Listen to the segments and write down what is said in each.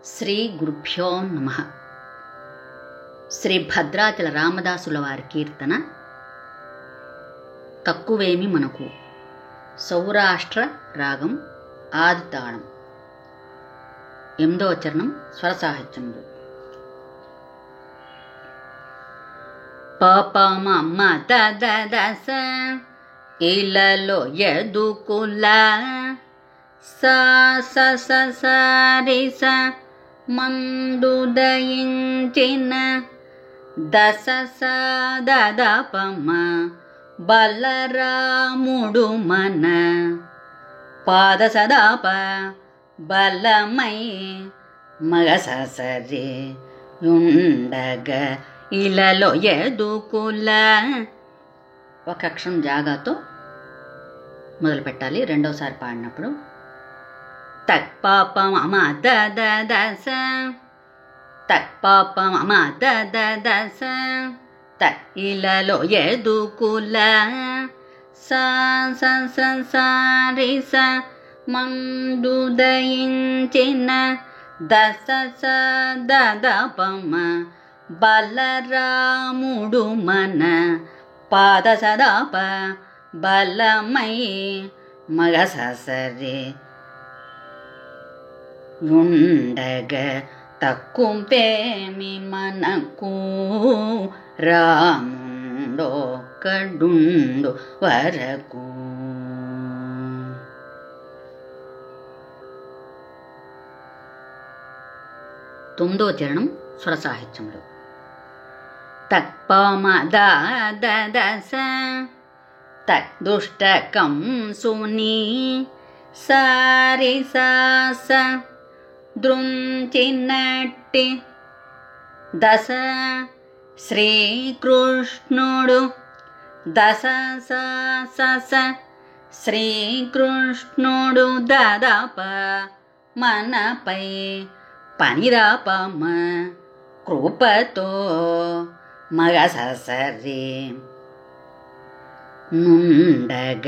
శ్రీ గురుభ్యో నమః. శ్రీ భద్రాచల రామదాసుల వారి కీర్తన తక్కువేమి మనకు. సౌరాష్ట్ర రాగం ఆదితాళం. 8వ చరణం స్వరసాహిత్యంలో. పాప మమ్మ దదస ఇలలో ఎదుకుల సా సరిస మందుదయించిన దశ దదపమ బలరాముడు మన పాద సదాప బలమై మగసరి యుండగ ఇలలో ఎదుకుల. ఒక అక్షరం జాగాతో మొదలు పెట్టాలి. రెండవసారి పాడినప్పుడు తక్ పాప మమ దదస తక్ పాప మమ దదస తక్ ఇలలో ఎదుకుల సా సరిస మందుదయించిన దశ దదపమ బలరాముడు మన పాద సదాప బలమై మగసరి యుండగ తక్కువేమి మనకు రాముండో కడుండు వరకు. తొమ్మిదో చరణం స్వరసాహిత్యంలో. తక్పమ దదస తక్ దుష్టకం సుని సారిసాస దృంచినట్టి దశ శ్రీకృష్ణుడు దశ స శ్రీకృష్ణుడు దదప మనపై పనిరాపమ కృపతో మగసరి నుండగ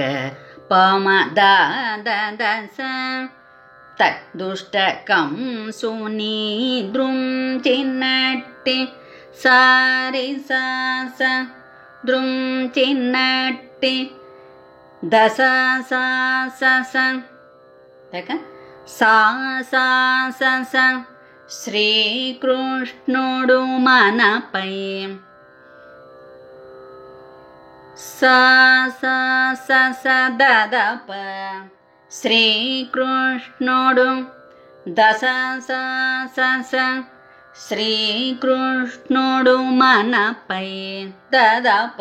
పమ దదస తక్ దుష్టకం సుని దృంచినట్టి సారిసాస దృంచినట్టి దశ స శ్రీకృష్ణుడు మనపై స దదప శ్రీకృష్ణుడు దశ స శ్రీకృష్ణుడు మనపై దదప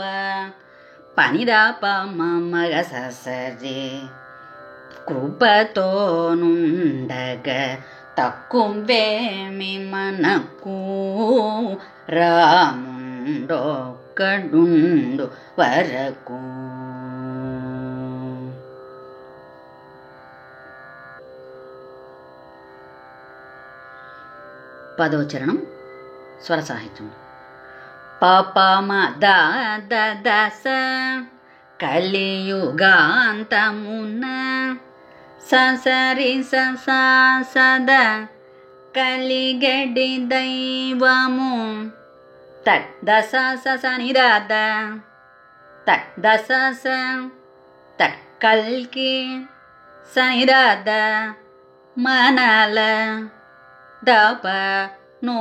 పనిరాప మగసరి కృపతో నుండగ తక్కువేమి మనకు రాముండో కడుండు వరకు. పదవ చరణం స్వరసాహిత్యం. పాపమ దదస కలియుగాంతమున సరి సద కలిగడి దైవము తక్ దశ నిరాద తక్ దశ తక్ కల్కి సనిరాద మనల దప నో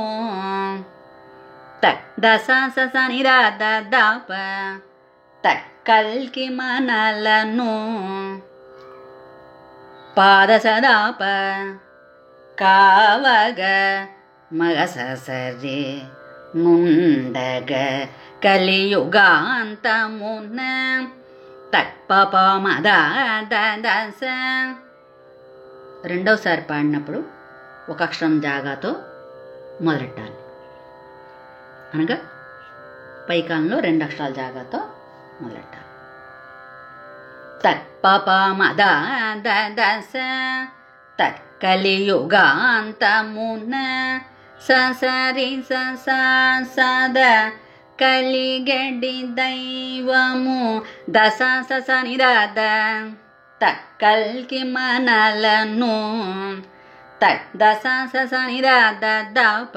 తక్ దశ నిరాద దప తక్ కల్కి మనలను పాద సదాప కావగ మగసరి నుండగ కలియుగాంతమున తక్ పాపమ దదస. రెండవసారి పాడినప్పుడు ఒక అక్షరం జాగాతో మొదలెట్టాలి. అనగా పైకాలంలో 2 అక్షరాల జాగాతో మొదలెట్టాలి. తక్ పాపమ దదస తక్ కలియుగాంతమున సరి సద కలిగడి దైవము దశ నిరాద తక్ కల్కి మనలను దస సని దప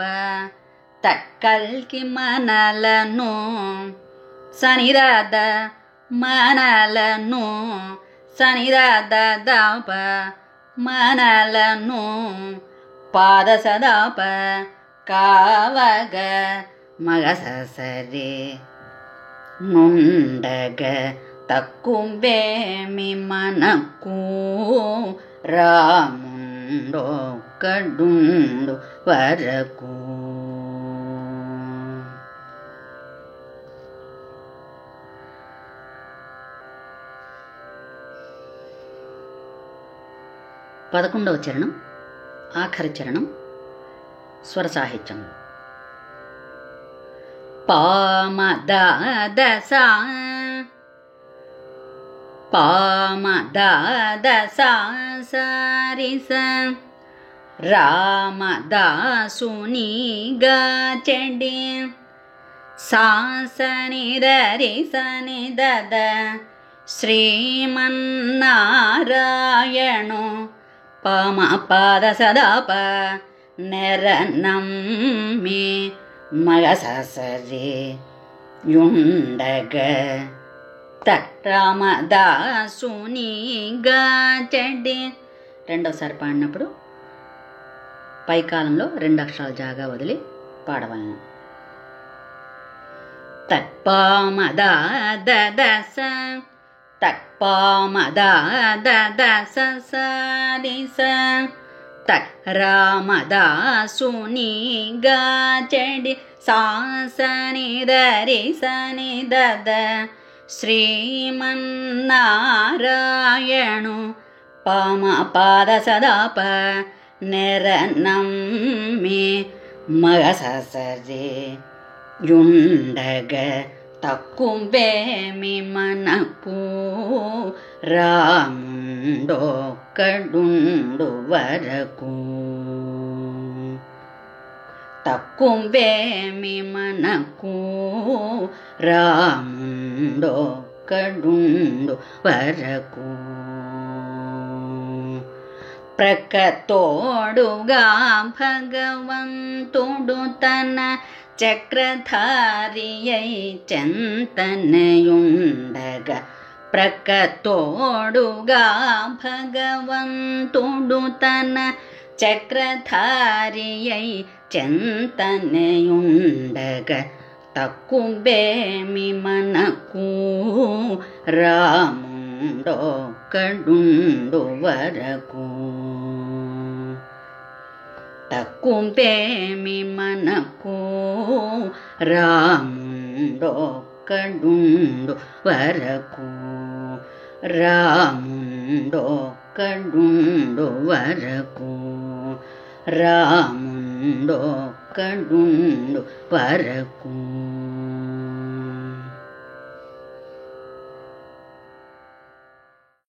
కల్కి మనలను సని మనలను సని దప మనలను పాద సదాప కావగ మగ సరి నుండగ తక్కువేమి మనకు రాముండొక్కడుండు వరకు. పదకొండవ చరణం ఆఖరి చరణం స్వర సాహిత్యం. పామదస సరిస రామదాసునిగా చెడి సాసని దరిసని దద శ్రీమన్నారాయణు పమ పాద సదాప నెరనమ్మి మగ సరి యుండగ రామదాసునిగా చెడి. రెండోసారి పాడినప్పుడు పై కాలంలో 2 అక్షరాలు జాగా వదిలి పాడవలను. తత్పామదస తత్పామదస సరిస రామదాసునిగా చెడి సాసని దరిసని దద శ్రీమన్నారాయణు పమ పాద సదాప నెరనమ్మి మగ సరి యుండగ తక్కువేమి మనకు రాముండొక్కడుండు వరకు. తక్కువేమి మనకు రాముండొక్కడుండు వరకు. ప్రకతోడుగా భగవంతుడు తన చక్రధారియై చెంతనయుండగ. ప్రకతోడుగా భగవంతుడు తన చక్రధారియై చెంతనయుండగ తక్కువేమి మనకు రాముండొక్కడుండు వరకు. తక్కువేమి మనకు రాముండొక్కడుండు వరకు. రాముండొక్కడుండు వరకు. రాముండొక్కడుండు వరకు.